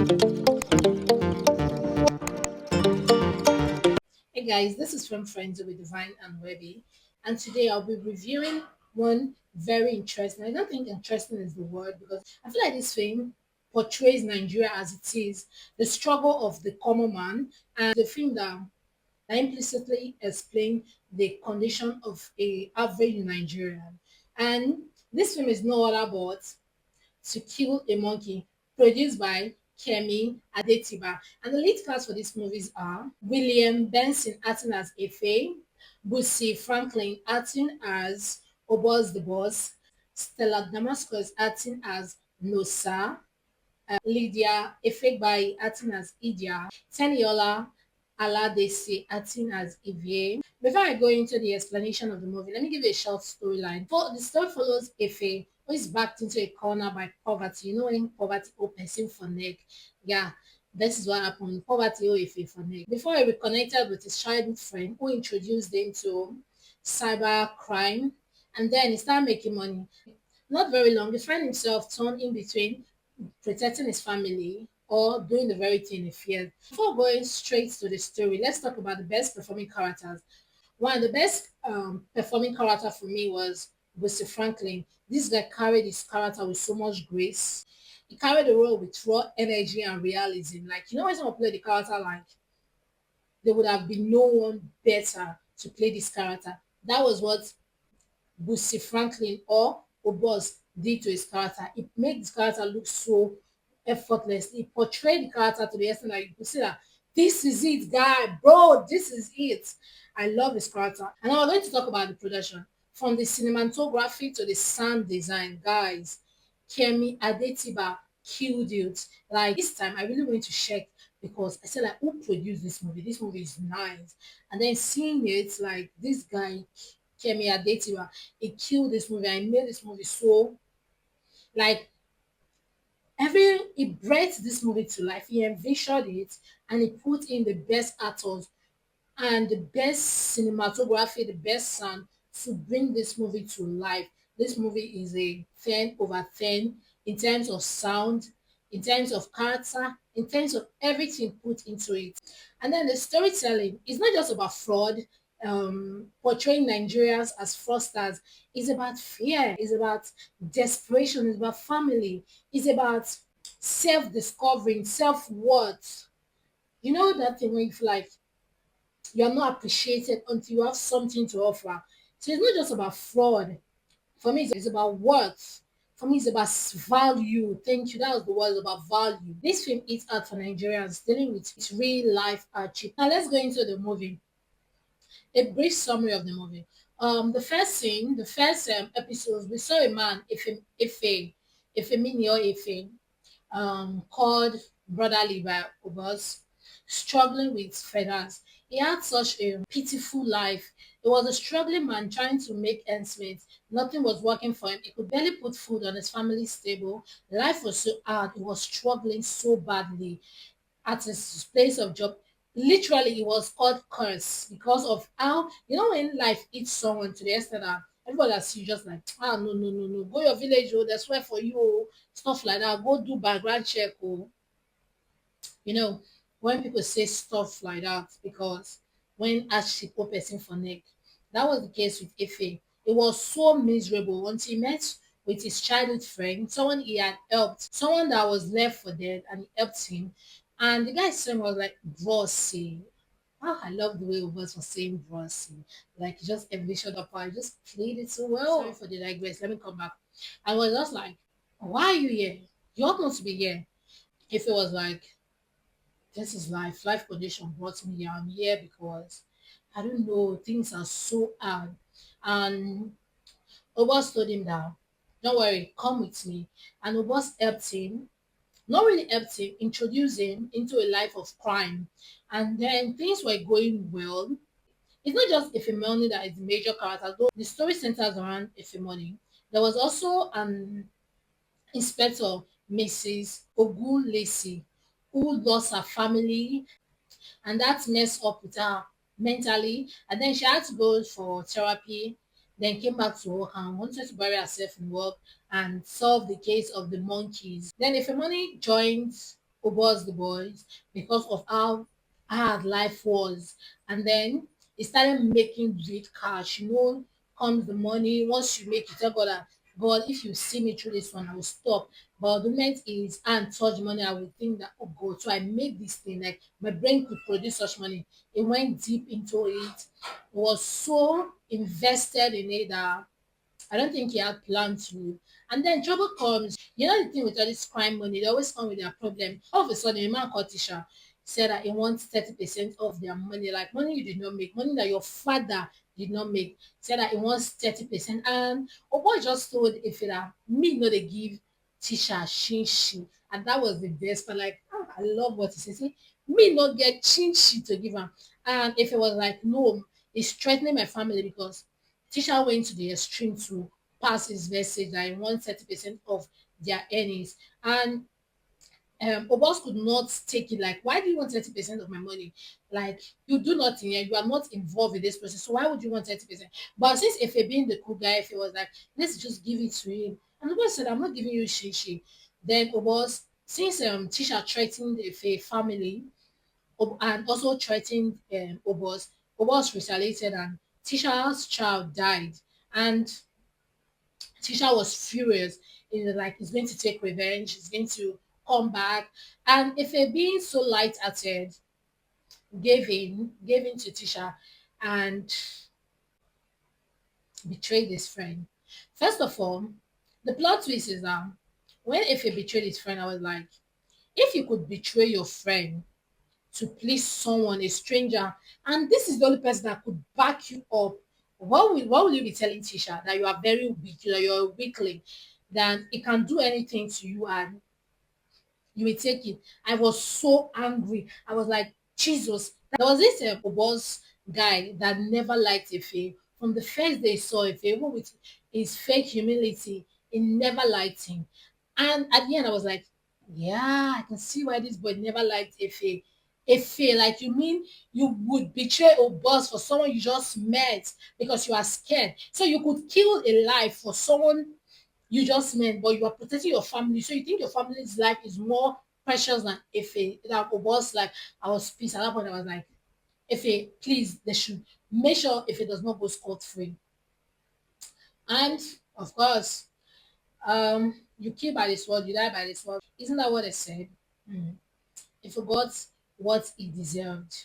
Hey guys, this is from Friends with Divyn&Vwebee, and today I'll be reviewing one very interesting. I don't think interesting is the word because I feel like this film portrays Nigeria as it is, the struggle of the common man, and the film that implicitly explain the condition of a average Nigerian. And this film is no other but To Kill a Monkey, produced by Kemi Adetiba. And the lead cast for these movies are William Benson acting as Efe, BUCCI Franklin acting as Obos the Boss, Stella Damascus acting as Nosa, Lydia Efegbai acting as Idia, Teniola Aladesi acting as Evie. Before I go into the explanation of the movie, let me give you a short storyline. For the story follows Efe, who is backed into a corner by poverty. You know when poverty or person for neck. Yeah, this is what happened. Poverty or Efe for neck. Before he reconnected with his childhood friend who introduced him to cyber crime, and then he started making money. Not very long, he found himself torn in between protecting his family or doing the very thing he feared. Before going straight to the story, let's talk about the best performing characters. One of the best performing character for me was Buster Franklin. This guy carried his character with so much grace. He carried the role with raw energy and realism. Like, you know, when someone play the character, like, there would have been no one better to play this character. That was what Bussy Franklin or Obos did to his character. It made his character look so effortless. He portrayed the character to the extent that you could see that this is it, guy, bro, this is it. I love his character. And now we're going to talk about the production. From the cinematography to the sound design, guys, Kemi Adetiba killed it. Like this time, I really went to check because I said like, who produced this movie? This movie is nice. And then seeing it, like this guy Kemi Adetiba, he killed this movie. I made this movie so like he brought this movie to life. He envisioned it and he put in the best actors and the best cinematography, the best sound to bring this movie to life. This movie is a 10 over 10 in terms of sound, in terms of character, in terms of everything put into it. And then the storytelling is not just about fraud, portraying Nigerians as fraudsters. It's about fear, it's about desperation, it's about family, it's about self-discovering, self-worth. You know that thing when you feel like you're not appreciated until you have something to offer. So it's not just about fraud. For me, it's about worth. For me, it's about value. Thank you. That was the word about value. This film is out for Nigerians dealing with its real life hardship. Now let's go into the movie. A brief summary of the movie. The first scene, the first episodes, we saw a man, Efemini or Efe, called Brotherly by Obas, struggling with feathers. He had such a pitiful life. He was a struggling man trying to make ends meet. Nothing was working for him. He could barely put food on his family's table. Life was so hard. He was struggling so badly at his place of job. Literally, he was called curse because of how, you know, when life eats someone to the extent that everybody has you just like, ah, no, no, no, no, go your village, oh, that's where for you, oh, stuff like that. Go do background check, oh. You know, when people say stuff like that, because when actually put person for neck, that was the case with Efe. It was so miserable until he met with his childhood friend, someone he had helped, someone that was left for dead, and he helped him. And the guy's son was like, Brossy. Oh, I love the way Ubers was saying Brossy. Like, he just envisioned up, I just played it so well. Sorry for the digress. Let me come back. I was just like, why are you here? You ought not to be here. If it was like, this is life. Life condition brought me here. I'm here because I don't know. Things are so hard. And Obos told him that, don't worry, come with me. And Obos helped him, not really helped him, introduced him into a life of crime. And then things were going well. It's not just Efemini that is the major character, though the story centers around Efemini. There was also an inspector, Mrs. Ogunlesi, who lost her family and that messed up with her mentally. And then she had to go for therapy, then came back to work and wanted to bury herself in work and solve the case of the monkeys. Then Ifemoni joined Obos the boys because of how hard life was. And then he started making great cash. Comes the money. Once you make it, tell God that, God, if you see me through this one, I will stop. But the moment is and touch money, I will think that, oh God, so I made this thing. Like my brain could produce such money. It went deep into it. Was so invested in it that I don't think he had planned to. And then trouble comes. The thing with all this crime money, they always come with their problem. All of a sudden, a man called Tisha said that he wants 30% of their money, like money you did not make, money that your father did not make. Said that he wants 30%. And Obo just told Ife that me no they give Tisha shinshi. And that was the best part. Like, I love what he says. Say, me not get chinchi to give him. And if it was like, no, it's threatening my family because Tisha went to the extreme to pass his message that he wants 30% of their earnings. And Obos could not take it. Like, why do you want 30% of my money? Like, you do nothing and you are not involved in this process. So why would you want 30%? But since Efe being the cool guy, Efe was like, let's just give it to him. And Obos said, I'm not giving you shishi. Then Obos, since Tisha threatened Efe family, and also threatened Obos retaliated and Tisha's child died. And Tisha was furious. Like, he's going to take revenge, he's going to come back. And if a being so light-hearted, gave in to Tisha and betrayed his friend. First of all, the plot twist is that when Efe betrayed his friend, I was like, if you could betray your friend to please someone, a stranger, and this is the only person that could back you up, what will you be telling Tisha? That you are very weak, that you're a weakling, that it can do anything to you and you will take it. I was so angry. I was like, Jesus. There was this boss guy that never liked Efe. From the first day he saw Efe, even with his fake humility, he never liked him. And at the end, I was like, yeah, I can see why this boy never liked Efe. Efe, like, you mean you would betray a boss for someone you just met because you are scared. So you could kill a life for someone you just met, but you are protecting your family. So you think your family's life is more precious than Efe. That was like, I was pissed. At that point, I was like, Efe, please, they should make sure Efe does not go scot free. And of course, you kill by the sword, you die by the sword. Isn't that what they said? Mm. He forgot what he deserved.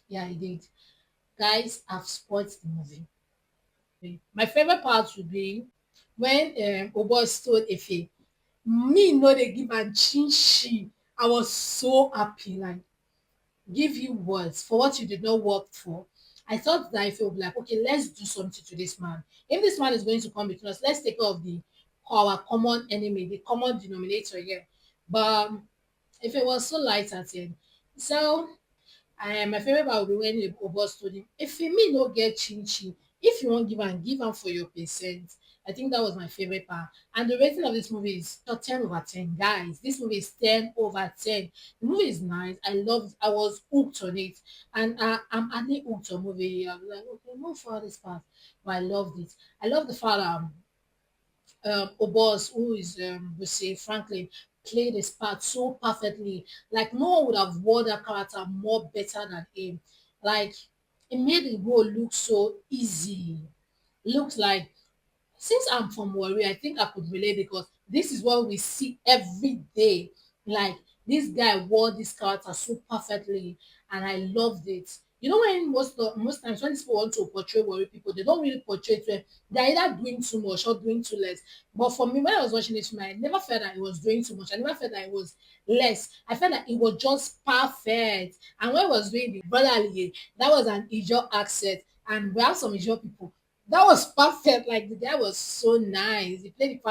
Yeah, he did. Guys, I've spoiled the movie. My favorite part would be when Obo told Efe, me no dey give am chin. I was so happy, like, give you words for what you did not work for. I thought that if you would be like, okay, let's do something to this man. If this man is going to come between us, let's take care of the our common enemy, the common denominator here. But if it was so light at him, so my favorite part will be when the boss told him, if me no get chin chin, if you wan give am for your percent. I think that was my favorite part. And the rating of this movie is 10/10. Guys, this movie is 10/10. The movie is nice. I loved, I was hooked on it. And I'm adding hooked on movie. I was like, okay, move for this part. But I loved it. I love the fact Obos, who is Bussy Franklin, played his part so perfectly. Like, no one would have wore that character more better than him. Like, it made the role look so easy. Looks like, since I'm from Warri, I think I could relate because this is what we see every day. Like, this guy wore this character so perfectly, and I loved it. When most times when people want to portray Warri people, they don't really portray it well. They're either doing too much or doing too less. But for me, when I was watching this film, I never felt that it was doing too much. I never felt that it was less. I felt that it was just perfect. And when I was doing the brotherly, that was an Ijo accent, and we have some Ijo people that was perfect. Like, the guy was so nice. He played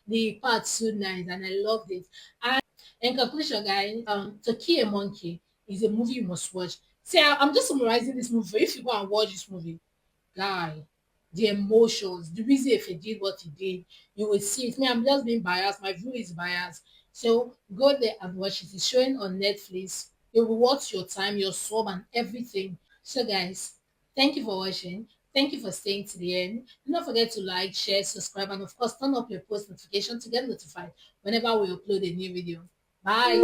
the part so nice, and I loved it. And in conclusion, guys, To Kill a Monkey is a movie you must watch. See, I'm just summarizing this movie. If you go and watch this movie, guy, the emotions, the reason if he did what he did, you will see it. Me, I'm just being biased. My view is biased. So go there and watch it. It's showing on Netflix. It will watch your time, your soul, and everything. So, guys, thank you for watching. Thank you for staying to the end. Do not forget to like, share, subscribe, and of course, turn up your post notification to get notified whenever we upload a new video. Bye.